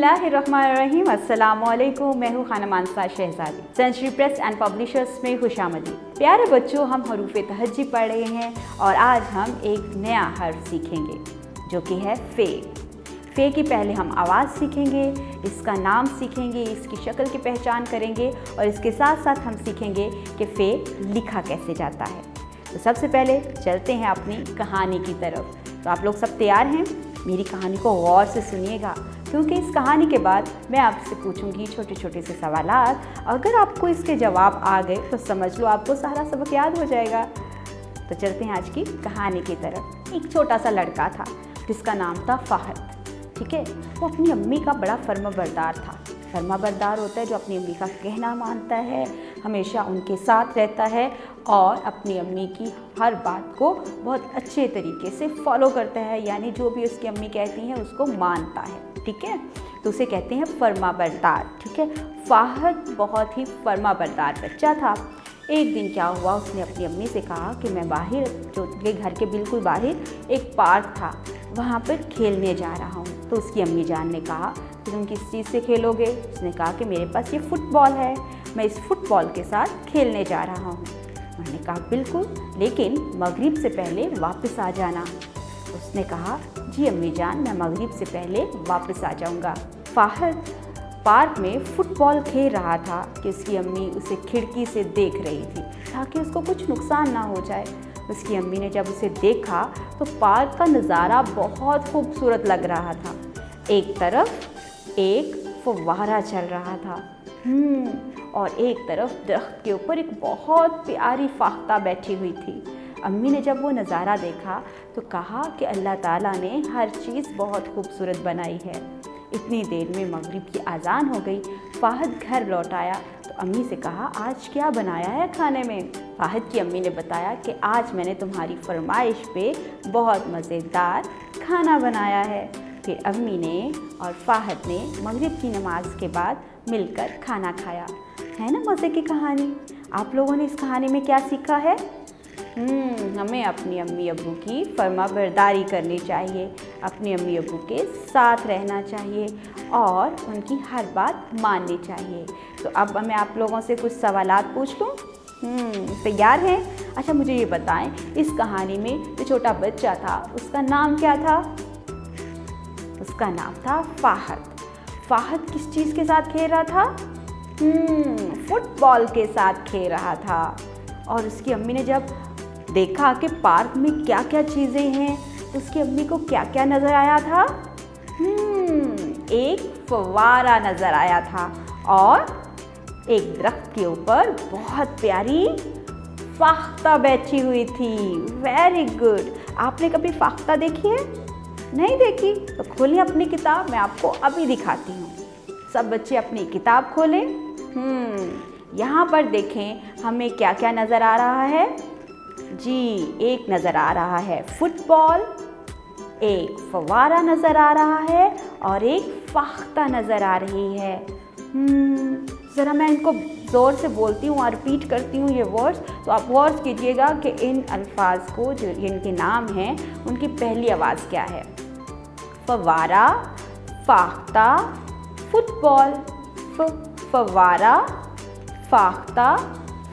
बिस्मिल्लाहिर्रहमानिर्रहीम। अस्सलामुअलैकुम। मैं हूँ खानम अंसार शहजादी। सेंचुरी प्रेस एंड पब्लिशर्स में खुशामदी। प्यारे बच्चों, हम हरूफ तहज्जी पढ़ रहे हैं और आज हम एक नया हर्फ सीखेंगे जो कि है फ़े। फ़े की पहले हम आवाज़ सीखेंगे, इसका नाम सीखेंगे, इसकी शक्ल की पहचान करेंगे और इसके साथ साथ हम सीखेंगे कि फ़े लिखा कैसे जाता है। तो सबसे पहले चलते हैं अपनी कहानी की तरफ। तो आप लोग सब तैयार हैं? मेरी कहानी को गौर से सुनिएगा, क्योंकि इस कहानी के बाद मैं आपसे पूछूंगी छोटे छोटे से सवालात। अगर आपको इसके जवाब आ गए तो समझ लो आपको सारा सबक याद हो जाएगा। तो चलते हैं आज की कहानी की तरफ। एक छोटा सा लड़का था जिसका नाम था फ़ाहद। ठीक है, वो अपनी अम्मी का बड़ा फर्माबरदार था। फर्माबरदार होता है जो अपनी अम्मी का कहना मानता है, हमेशा उनके साथ रहता है और अपनी अम्मी की हर बात को बहुत अच्छे तरीके से फॉलो करता है, यानी जो भी उसकी अम्मी कहती हैं उसको मानता है। ठीक है, तो उसे कहते हैं फर्माबरदार। ठीक है, फ़ाहद बहुत ही फर्माबरदार बच्चा था। एक दिन क्या हुआ, उसने अपनी अम्मी से कहा कि मैं बाहर, जो उनके घर के बिल्कुल बाहर एक पार्क था, वहाँ पर खेलने जा रहा हूँ। तो उसकी अम्मी जान ने कहा कि तुम किस चीज़ से खेलोगे? उसने कहा कि मेरे पास ये फुटबॉल है, मैं इस फुटबॉल के साथ खेलने जा रहा हूँ। मैंने कहा बिल्कुल, लेकिन मगरिब से पहले वापस आ जाना। उसने कहा जी अम्मी जान, मैं मगरिब से पहले वापस आ जाऊँगा। फ़ाहद पार्क में फ़ुटबॉल खेल रहा था कि उसकी अम्मी उसे खिड़की से देख रही थी ताकि उसको कुछ नुकसान ना हो जाए। उसकी अम्मी ने जब उसे देखा तो पार्क का नज़ारा बहुत खूबसूरत लग रहा था। एक तरफ एक फव्वारा चल रहा था और एक तरफ दरख्त के ऊपर एक बहुत प्यारी फाख्ता बैठी हुई थी। अम्मी ने जब वो नज़ारा देखा तो कहा कि अल्लाह ताला ने हर चीज़ बहुत खूबसूरत बनाई है। इतनी देर में मगरिब की अजान हो गई। फ़ाहद घर लौट आया तो अम्मी से कहा आज क्या बनाया है खाने में? फ़ाहद की अम्मी ने बताया कि आज मैंने तुम्हारी फरमाइश पे बहुत मज़ेदार खाना बनाया है। फिर अम्मी ने और फ़ाहद ने मगरिब की नमाज के बाद मिलकर खाना खाया। है ना मज़े की कहानी? आप लोगों ने इस कहानी में क्या सीखा है? हमें अपनी अम्मी अब्बू की फर्माबरदारी करनी चाहिए, अपनी अम्मी अब्बू के साथ रहना चाहिए और उनकी हर बात माननी चाहिए। तो अब मैं आप लोगों से कुछ सवालात पूछ लूँ। तैयार हैं? अच्छा मुझे ये बताएं, इस कहानी में जो छोटा बच्चा था उसका नाम क्या था? उसका नाम था फ़ाहद। फ़ाहद किस चीज़ के साथ खेल रहा था? फुटबॉल के साथ खेल रहा था। और उसकी अम्मी ने जब देखा कि पार्क में क्या क्या चीज़ें हैं, उसकी अम्मी को क्या क्या नज़र आया था? एक फव्वारा नज़र आया था और एक दरख्त के ऊपर बहुत प्यारी फाख्ता बैठी हुई थी। Very good. आपने कभी फाख्ता देखी है? नहीं देखी? तो खोलिए अपनी किताब, मैं आपको अभी दिखाती हूँ। सब बच्चे अपनी किताब खोलें। यहाँ पर देखें हमें क्या क्या नज़र आ रहा है। जी, एक नज़र आ रहा है फुटबॉल, एक फव्वारा नज़र आ रहा है और एक फाख्ता नज़र आ रही है। ज़रा मैं इनको ज़ोर से बोलती हूँ और रिपीट करती हूँ ये वर्ड्स, तो आप गौर कीजिएगा कि इन अल्फाज को, जो इनके नाम हैं, उनकी पहली आवाज़ क्या है। फव्वारा, फाख्ता, फुटबॉल। फव्वारा, फाख्ता,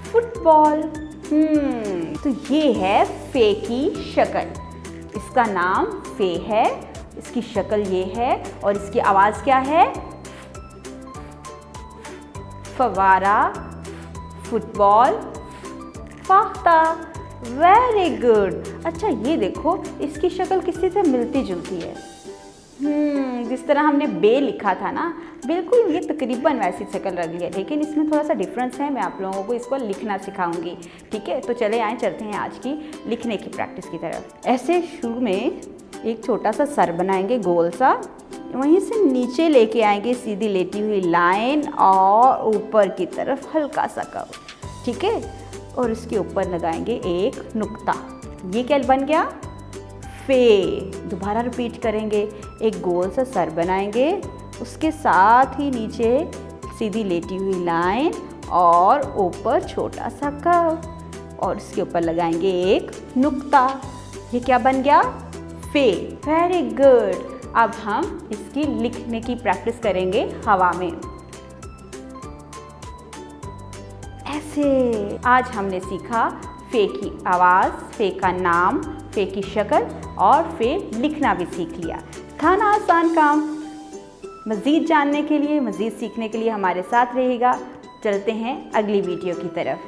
फुटबॉल। तो ये है फ़े की शक्ल। इसका नाम फ़े है, इसकी शक्ल ये है और इसकी आवाज़ क्या है? फव्वारा, फुटबॉल, फाख्ता। Very good. अच्छा ये देखो, इसकी शक्ल किसी से मिलती जुलती है। जिस तरह हमने बे लिखा था ना, बिल्कुल ये तकरीबन वैसी शक्ल रही है, लेकिन इसमें थोड़ा सा डिफरेंस है। मैं आप लोगों को इसको लिखना सिखाऊंगी। ठीक है, तो चले आए चलते हैं आज की लिखने की प्रैक्टिस की तरफ। ऐसे शुरू में एक छोटा सा सर बनाएंगे गोल सा, वहीं से नीचे लेके आएंगे सीधी लेटी हुई लाइन और ऊपर की तरफ हल्का सा कर्व। ठीक है, और उसके ऊपर लगाएंगे एक नुक्ता। ये क्या बन गया? फ़े। दोबारा रिपीट करेंगे, एक गोल सा सर बनाएंगे, उसके साथ ही नीचे सीधी लेटी हुई लाइन और ऊपर छोटा सा कर्व और उसके ऊपर लगाएंगे एक नुक्ता। ये क्या बन गया? फ़े। Very good. अब हम इसकी लिखने की प्रैक्टिस करेंगे हवा में। ऐसे आज हमने सीखा फे की आवाज़, फे का नाम, फे की शक्ल और फे लिखना भी सीख लिया। था ना आसान काम? मज़ीद जानने के लिए, मज़ीद सीखने के लिए हमारे साथ रहेगा। चलते हैं अगली वीडियो की तरफ।